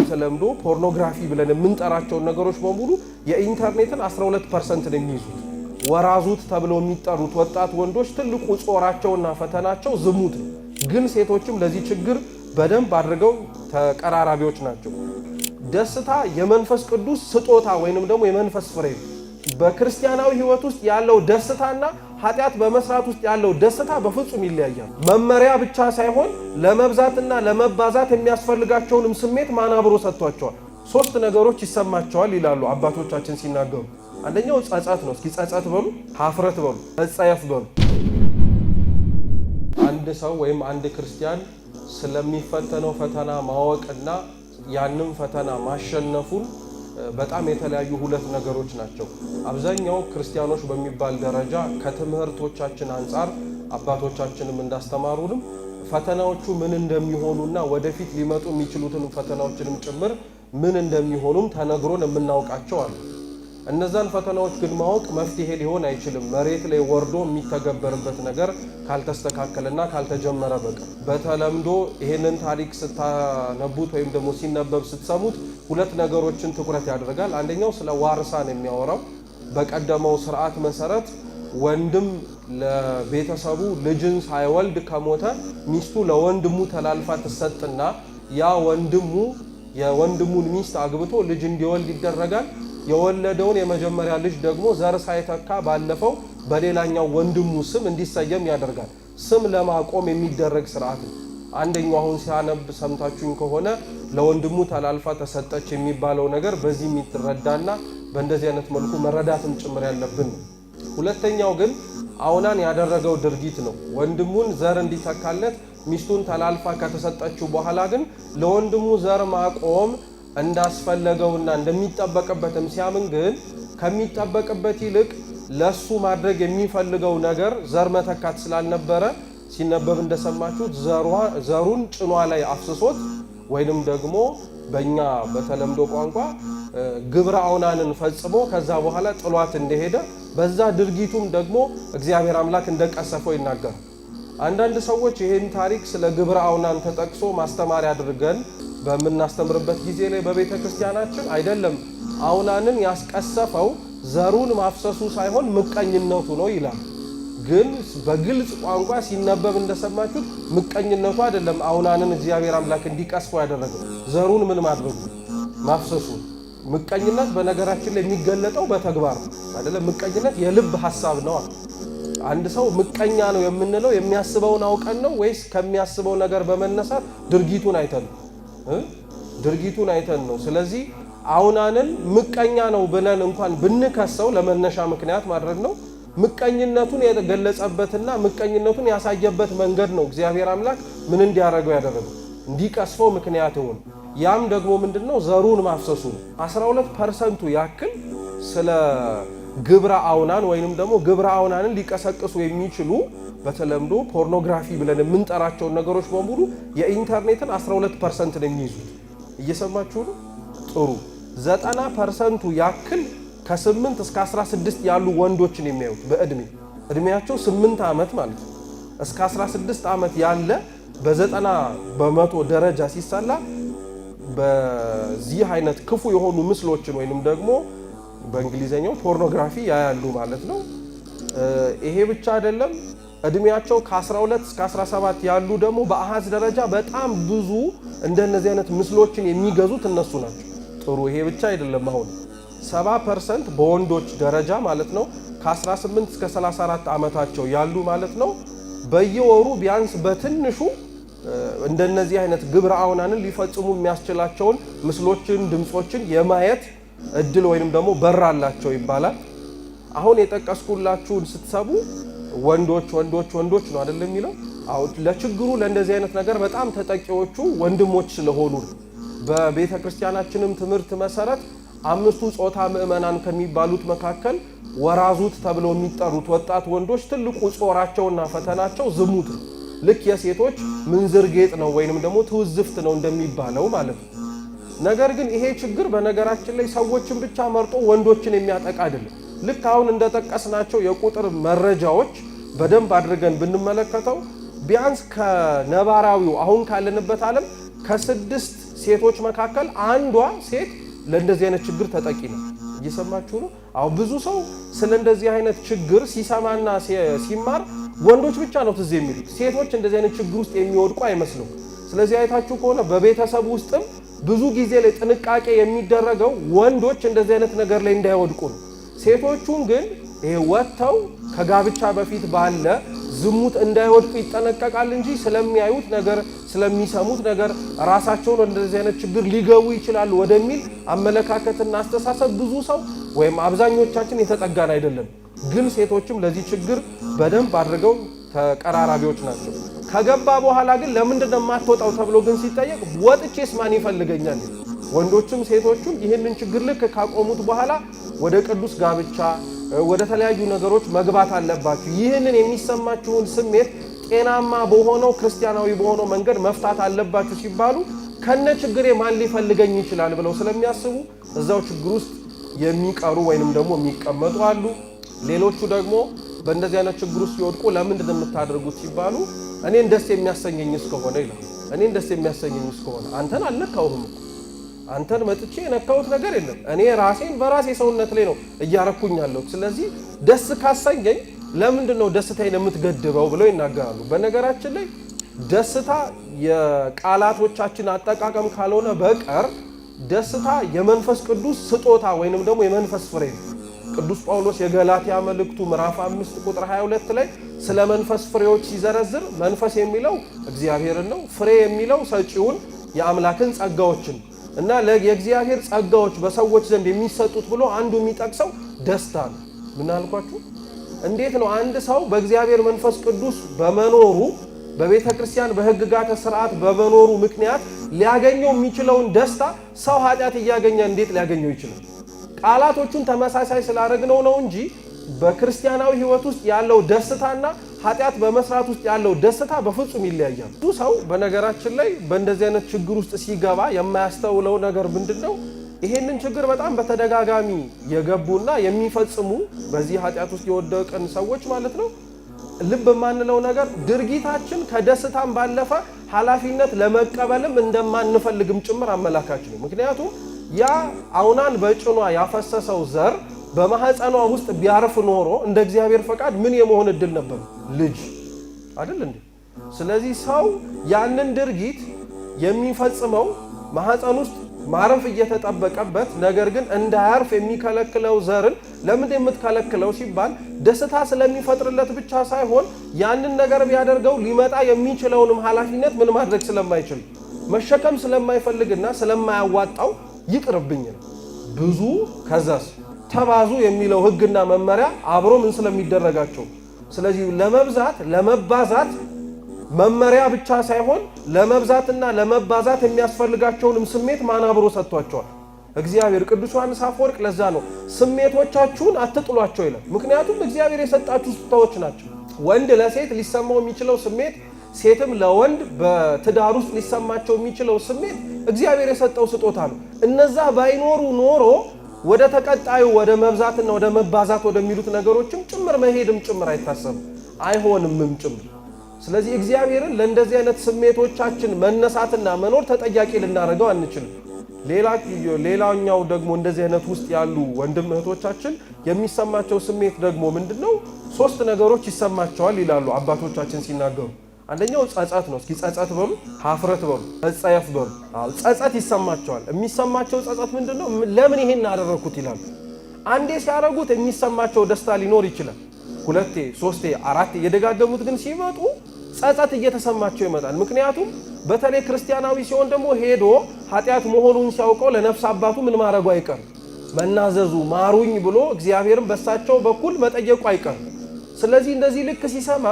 በተለምዶ ፖርኖግራፊ ብለን የምንጠራቸው ነገሮች በሙሉ የኢንተርኔትን 12% ነው የሚይዙት። ወራዙት ተብለው የሚጠሩት ወጣት ወንዶች ትልቁ ጾራቸውና ፈተናቸው ዝሙት ነው። ግን ሴቶችም ለዚህ ችግር በደንብ አድርገው ተቀራራቢዎች ናቸው። ደስታ የመንፈስ ቅዱስ ስጦታ ወይንም ደግሞ የመንፈስ ፍሬ ነው። በክርስቲያናዊ ህይወት ውስጥ ያለው ደስታና ኃጢአት በመስራት ውስጥ ያለው ደስታ በፍጹም ይለያያል። መመሪያ ብቻ ሳይሆን ለመብዛትና ለመባዛት የሚያስፈልጋቸውንም ስሜት ማን አብሮ ሰጥቷቸዋል። 3 ነገሮች ይሰማቸዋል ይላሉ አባቶቻችን ሲናገሩ። አንደኛው ጸጸት ነው። እስኪ ጸጸት በሉ፣ ሀፍረት በሉ፣ መጸየፍ በሉ። አንድ ሰው ወይም አንድ ክርስቲያን ስለሚፈተነው ፈተና ማወቅና ያንን ፈተና ማሸነፉን በጣም የተለያዩ 2 ነገሮች ናቸው። አብዛኛው ክርስቲያኖች በሚባል ደረጃ ከትምህርቶቻችን አንፃር አባቶቻችንም እንዳስተማሩንም ፈተናዎቹ ምን እንደሚሆኑና ወደፊት ሊመጡ የሚችሉትን ፈተናዎችንም ጭምር ምን እንደሚሆኑም ተነግሮን የምናውቃቸው አሉ። እነዛን ፈተናዎች ግን ማወቅ መፍትሄ ሊሆን አይችልም መሬት ላይ ወርዶ የሚተገበርበት ነገር ካልተስተካከለና ካልተጀመረ በቀር። በተለምዶ ይሄንን ታሪክ ስታነቡት ወይም ደግሞ ሲነበብ ስትሰሙት 2 ነገሮችን ትኩረት ያደርጋል። አንደኛው ስለ ዋርሳ ነው የሚያወራው። በቀደመው ስርዓት መሰረት ወንድም ለቤተሰቡ ልጅን ሳይወልድ ከሞተ ሚስቱ ለወንድሙ ተላልፋ ትሰጥና ያ ወንድሙ የወንድሙን ሚስት አግብቶ ልጅ እንዲወልድ ይደረጋል። የወለደውን የመጀመሪያ ልጅ ደግሞ ዘር ሳይተካ ባለፈው በሌላኛው ወንድሙ ስም እንዲሰየም ያደርጋል። ስም ለማቆም የሚደረግ ስርዓት ነው። አንደኛው አሁን ሲያነብ ሰምታችሁኝ ከሆነ ለወንድሙ ተላልፋ ተሰጠች የሚባለው ነገር በዚህ የሚተረዳና በእንደዚህ አይነት መልኩ መረዳትም ጭምር ያለብን ነው። ሁለተኛው ግን አውናን ያደረገው ድርጊት ነው። ወንድሙን ዘር እንዲተካለት ሚስቱን ተላልፋ ከተሰጠችው በኋላ ግን ለወንድሙ ዘር ማቆም እንዳስፈለገውና እንደሚጠበቅበትም ሲያምን ግን ከሚጠበቅበት ይልቅ ለሱ ማድረግ የሚፈልገው ነገር ዘር መተካት ስላልነበረ ሲነበብ እንደሰማችሁት ዘሩን ጭኗ ላይ አፍስሶት ወይንም ደግሞ በእኛ በተለምዶ ቋንቋ ግብረ አውናንን ፈጽሞ ከዛ በኋላ ጥሏት እንደሄደ በዛ ድርጊቱም ደግሞ እግዚአብሔር አምላክ እንደቀሰፈው ይናገራል። አንዳንድ ሰዎች ይህን ታሪክ ስለ ግብረ አውናን ተጠቅሶ ማስተማሪያ አድርገን በምናስተምርበት ጊዜ ላይ በቤተ ክርስቲያናችን አይደለም አውናንን ያስቀሰፈው ዘሩን ማፍሰሱ ሳይሆን ምቀኝነቱ ነው ይላል። ግን በግልጽ ቋንቋ ሲነበብ እንደሰማችሁት ምቀኝነቱ አይደለም አውናንን እግዚአብሔር አምላክ እንዲቀስፈው ያደረገው ዘሩን ምን ማድረጉ ማፍሰሱ። ምቀኝነት በነገራችን ላይ የሚገለጠው በተግባር ነው አይደለም። ምቀኝነት የልብ ሐሳብ ነው። አንድ ሰው ምቀኛ ነው የምንለው የሚያስበውን አውቀን ነው ወይስ ከሚያስበው ነገር በመነሳት ድርጊቱን አይተን ነው? ድርጊቱን አይተን ነው። ስለዚህ አውናንን ምቀኛ ነው ብለን እንኳን ብንከሰው ለመነሻ ምክንያት ማድረግ ነው። ምቀኝነቱን የገለጸበትና ምቀኝነቱን ያሳየበት መንገድ ነው እግዚአብሔር አምላክ ምን እንዲያደርገው ያደረገው እንዲቀስፈው ምክንያት ይሁን። ያም ደግሞ ምንድነው ዘሩን ማፍሰሱ ነው። 12% ያክል ስለ ግብረ አውናን ወይንም ደግሞ ግብረ አውናንን ሊቀሰቅሱ የሚችሉ በተለምዶ ፖርኖግራፊ ብለን የምንጠራቸው ነገሮች በሙሉ የኢንተርኔትን 12% ነው የሚይዙት። እየሰማችሁ ነው? ጥሩ 90% ያክል ከ8 እስከ 16 ያሉ ወንዶችን የሚያዩት በእድሜያቸው 8 ዓመት ማለት ነው እስከ 16 ዓመት ያለ በ90% ደረጃ ሲሰላ በዚህ አይነት ክፉ የሆኑ ምስሎችን ወይንም ደግሞ በእንግሊዘኛው ፖርኖግራፊ ያያሉ ማለት ነው። ይሄ ብቻ አይደለም። እድሜያቸው ከ12 እስከ 17 ያሉ ደግሞ በአሃዝ ደረጃ በጣም ብዙ እንደነዚህ አይነት ምስሎችን የሚገዙት እነሱ ናቸው። ጥሩ ይሄ ብቻ አይደለም። አሁን 70% በወንዶች ደረጃ ማለት ነው ከ18 እስከ 34 ዓመታቸው ያሉ ማለት ነው በየወሩ ቢያንስ በትንሹ እንደነዚህ አይነት ግብረ አውናንን ሊፈጽሙ የሚያስችላቸውን ምስሎችን፣ ድምጾችን የማየት እድል ወይንም ደግሞ በር አላቸው ይባላል። አሁን የጠቀስኩላችሁን ስትሰቡ ወንዶች ነው አይደል የሚለው? አሁን ለችግሩ ለእንደዚህ አይነት ነገር በጣም ተጠቂዎቹ ወንድሞች ስለሆኑ በቤተ ክርስቲያናችንም ትምህርት መሰረት 5ቱ ጾታ ምእመናን ከሚባሉት መካከል ወራዙት ተብለው የሚጠሩት ወጣት ወንዶች ትልቁ ጾራቸውና ፈተናቸው ዝሙት ነው። ልክ የሴቶች ምንዝር ጌጥ ነው ወይንም ደግሞ ትውዝፍት ነው እንደሚባለው ማለት ነው። ነገር ግን ይሄ ችግር በነገራችን ላይ ሰዎችን ብቻ መርጦ ወንዶችን የሚያጠቃ አይደለም። ልክ አሁን እንደጠቀስናቸው የቁጥር መረጃዎች በደንብ አድርገን ብንመለከተው ቢያንስ ከነባራዊው አሁን ካለንበት ዓለም ከ6 ሴቶች መካከል አንዷ ሴት ለእንደዚህ አይነት ችግር ተጠቂ ነው። እየሰማችሁ ነው? አሁን ብዙ ሰው ስለ እንደዚህ አይነት ችግር ሲሰማና ሲማር ወንዶች ብቻ ነው ትዝ የሚሉት። ሴቶች እንደዚህ አይነት ችግር ውስጥ የሚወድቁ አይመስሉም። ስለዚህ አይታችሁ ከሆነ በቤተሰብ ውስጥም ብዙ ጊዜ ላይ ጥንቃቄ የሚደረገው ወንዶች እንደዚህ አይነት ነገር ላይ እንዳይወድቁ ነው። ሴቶቹን ግን ወጥተው ከጋብቻ በፊት ባለ ዝሙት እንዳይወድቁ ይጠነቀቃል እንጂ ስለሚያዩት ነገር ስለሚሰሙት ነገር ራሳቸውን እንደዚህ አይነት ችግር ሊገቡ ይችላሉ ወደሚል አመለካከትና አስተሳሰብ ብዙ ሰው ወይም አብዛኞቻችን የተጠጋን አይደለም። ግን ሴቶችም ለዚህ ችግር በደንብ አድርገው ተቀራራቢዎች ናቸው። ከገባ በኋላ ግን ለምንድነው የማትወጣው ተብሎ ግን ሲጠየቅ ወጥቼስ ማን ይፈልገኛል? ወንዶችም ሴቶችም ይህንን ችግር ልክ ካቆሙት በኋላ ወደ ቅዱስ ጋብቻ ወደ ተለያዩ ነገሮች መግባት አለባችሁ። ይህንን የሚሰማችሁን ስሜት ጤናማ በሆነው ክርስቲያናዊ በሆነው መንገድ መፍታት አለባችሁ ሲባሉ ከነ ችግሬ ማን ሊፈልገኝ ይችላል ብለው ስለሚያስቡ እዛው ችግር ውስጥ የሚቀሩ ወይንም ደግሞ የሚቀመጡ አሉ። ሌሎቹ ደግሞ በእንደዚህ አይነት ችግር ውስጥ ሲወድቁ ለምንድን የምታደርጉት ሲባሉ እኔን ደስ የሚያሰኘኝ እስከሆነ ይላል። እኔን ደስ የሚያሰኘኝ እስከሆነ አንተን አልነካውህም፣ አንተን መጥቼ የነካሁት ነገር የለም። እኔ ራሴን በራሴ ሰውነት ላይ ነው እያረኩኝ ያለሁት። ስለዚህ ደስ ካሰኘኝ ለምንድን ነው ደስታዬን የምትገድበው ብለው ይናገራሉ። በነገራችን ላይ ደስታ የቃላቶቻችን አጠቃቀም ካልሆነ በቀር ደስታ የመንፈስ ቅዱስ ስጦታ ወይንም ደግሞ የመንፈስ ፍሬ ነው። ቅዱስ ጳውሎስ የገላትያ መልእክቱ ምዕራፍ 5 ቁጥር 22 ላይ ስለ መንፈስ ፍሬዎች ሲዘረዝር መንፈስ የሚለው እግዚአብሔርን ነው፣ ፍሬ የሚለው ሰጪውን የአምላክን ጸጋዎችን እና የእግዚአብሔር ጸጋዎች በሰዎች ዘንድ የሚሰጡት ብሎ አንዱ የሚጠቅሰው ደስታ ነው። ምን አልኳችሁ? እንዴት ነው አንድ ሰው በእግዚአብሔር መንፈስ ቅዱስ በመኖሩ በቤተ ክርስቲያን በሕግጋተ ሥርዓት በመኖሩ ምክንያት ሊያገኘው የሚችለውን ደስታ ሰው ኃጢአት እያገኘ እንዴት ሊያገኘው ይችላል? ቃላቶቹን ተመሳሳይ ስላደረግነው ነው እንጂ በክርስቲያናዊ ሕይወት ውስጥ ያለው ደስታና ኃጢአት በመስራት ውስጥ ያለው ደስታ በፍጹም ይለያያል። ብዙ ሰው በነገራችን ላይ በእንደዚህ አይነት ችግር ውስጥ ሲገባ የማያስተውለው ነገር ምንድነው? ይሄንን ችግር በጣም በተደጋጋሚ የገቡና የሚፈጽሙ በዚህ ኃጢአት ውስጥ የወደቀን ሰዎች ማለት ነው። ልብ የማንለው ነገር ድርጊታችን ከደስታም ባለፈ ኃላፊነት ለመቀበልም እንደማንፈልግም ጭምር አመላካች ነው። ምክንያቱም ያ አውናን በጭኗ ያፈሰሰው ዘር በማህፀኗ ውስጥ ቢያርፍ ኖሮ እንደ እግዚአብሔር ፈቃድ ምን የመሆን እድል ነበር? ልጅ አይደል እንዴ? ስለዚህ ሰው ያንን ድርጊት የሚፈጽመው ማህፀን ውስጥ ማረፍ እየተጠበቀበት ነገር ግን እንዳያርፍ የሚከለክለው ዘርን ለምን የምትከለክለው ሲባል ደስታ ስለሚፈጥርለት ብቻ ሳይሆን ያንን ነገር ቢያደርገው ሊመጣ የሚችለውንም ኃላፊነት ምን ማድረግ ስለማይችል መሸከም ስለማይፈልግና ስለማያዋጣው ይቅርብኝ ነው። ብዙ ከዛስ ተባዙ የሚለው ሕግና መመሪያ አብሮ ምን ስለሚደረጋቸው። ስለዚህ ለመብዛት ለመባዛት መመሪያ ብቻ ሳይሆን ለመብዛትና ለመባዛት የሚያስፈልጋቸውንም ስሜት ማን አብሮ ሰጥቷቸዋል? እግዚአብሔር። ቅዱስ ዮሐንስ አፈወርቅ ለዛ ነው ስሜቶቻችሁን አትጥሏቸው ይላል። ምክንያቱም እግዚአብሔር የሰጣችሁ ስጦታዎች ናቸው። ወንድ ለሴት ሊሰማው የሚችለው ስሜት፣ ሴትም ለወንድ በትዳር ውስጥ ሊሰማቸው የሚችለው ስሜት እግዚአብሔር የሰጠው ስጦታ ነው። እነዛ ባይኖሩ ኖሮ ወደ ተቀጣዩ ወደ መብዛትና ወደ መባዛት ወደሚሉት ነገሮችም ጭምር መሄድም ጭምር አይታሰብም አይሆንምም ጭምር። ስለዚህ እግዚአብሔርን ለእንደዚህ አይነት ስሜቶቻችን መነሳትና መኖር ተጠያቂ ልናደርገው አንችልም። ሌላኛው ደግሞ እንደዚህ አይነት ውስጥ ያሉ ወንድም እህቶቻችን የሚሰማቸው ስሜት ደግሞ ምንድነው? 3 ነገሮች ይሰማቸዋል ይላሉ አባቶቻችን ሲናገሩ። አንደኛው ጸጸት ነው። እስኪ ጸጸት በሉ፣ ሀፍረት በሉ፣ መጸየፍ በሉ። ጸጸት ይሰማቸዋል። የሚሰማቸው ጸጸት ምንድነው? ለምን ይሄን አደረኩት ይላሉ። አንዴ ሲያደርጉት የሚሰማቸው ደስታ ሊኖር ይችላል። 2፣ 3፣ 4 እየደጋገሙት ግን ሲመጡ ጸጸት እየተሰማቸው ይመጣል። ምክንያቱም በተለይ ክርስቲያናዊ ሲሆን ደግሞ ሄዶ ኃጢአት መሆኑን ሲያውቀው ለነፍስ አባቱ ምን ማድረጉ አይቀርም፣ መናዘዙ፣ ማሩኝ ብሎ እግዚአብሔርን በሳቸው በኩል መጠየቁ አይቀርም። ስለዚህ እንደዚህ ልክ ሲሰማ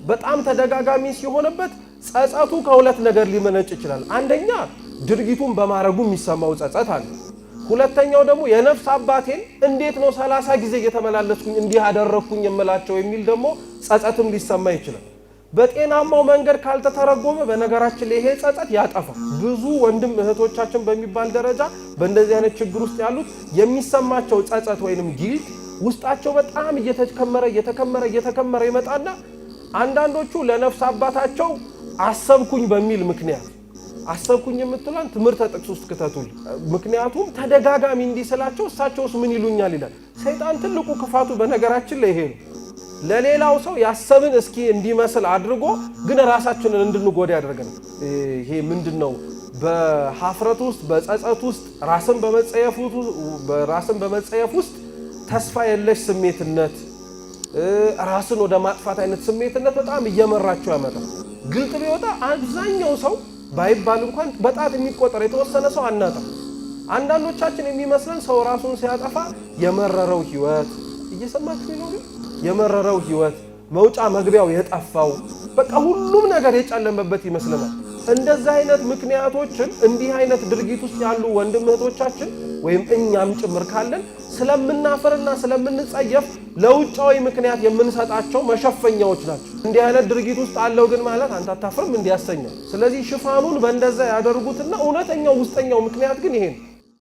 በጣም ተደጋጋሚ ሲሆንበት ጸጸቱ ከሁለት ነገር ሊመነጭ ይችላል። አንደኛ ድርጊቱን በማድረጉ የሚሰማው ጸጸት አለ። ሁለተኛው ደግሞ የነፍስ አባቴን እንዴት ነው 30 ጊዜ እየተመላለስኩኝ እንዲህ አደረኩኝ የምላቸው የሚል ደግሞ ጸጸትም ሊሰማ ይችላል። በጤናማው መንገድ ካልተተረጎመ በነገራችን ላይ ይሄ ጸጸት ያጠፋ። ብዙ ወንድም እህቶቻችን በሚባል ደረጃ በእንደዚህ አይነት ችግር ውስጥ ያሉት የሚሰማቸው ጸጸት ወይንም ጊልት ውስጣቸው በጣም እየተከመረ ይመጣና አንዳንዶቹ ለነፍስ አባታቸው አሰብኩኝ በሚል ምክንያት አሰብኩኝ የምትሏን ትምህርተ ጥቅስ ውስጥ ከተቱል ምክንያቱም ተደጋጋሚ እንዲስላቸው እሳቸውስ ምን ይሉኛል ይላል። ሰይጣን ትልቁ ክፋቱ በነገራችን ላይ ይሄ ነው። ለሌላው ሰው ያሰብን እስኪ እንዲመስል አድርጎ ግን ራሳችንን እንድንጎዳ ያደርገናል። ይሄ ምንድነው? በሐፍረት ውስጥ በጸጸት ውስጥ ራስን በመጸየፍ ውስጥ ተስፋ የለሽ ስሜትነት ራስን ወደ ማጥፋት አይነት ስሜትነት በጣም እየመራቸው ያመጣል። ግልጥ ቢወጣ አብዛኛው ሰው ባይባል እንኳን በጣት የሚቆጠር የተወሰነ ሰው አናጣ። አንዳንዶቻችን የሚመስለን ሰው ራሱን ሲያጠፋ የመረረው ህይወት እየሰማችሁ ነው። የመረረው ህይወት መውጫ መግቢያው የጠፋው በቃ ሁሉም ነገር የጨለመበት ይመስለናል። እንደዛ አይነት ምክንያቶችን እንዲህ አይነት ድርጊት ውስጥ ያሉ ወንድም እህቶቻችን ወይም እኛም ጭምር ካለን ስለምናፈርና ስለምንጸየፍ ለውጫዊ ምክንያት የምንሰጣቸው መሸፈኛዎች ናቸው። እንዲህ አይነት ድርጊት ውስጥ አለው ግን ማለት አንተ አታፍርም እንዲያሰኛል። ስለዚህ ሽፋኑን በእንደዛ ያደርጉትና እውነተኛው ውስጠኛው ምክንያት ግን ይሄ ነው።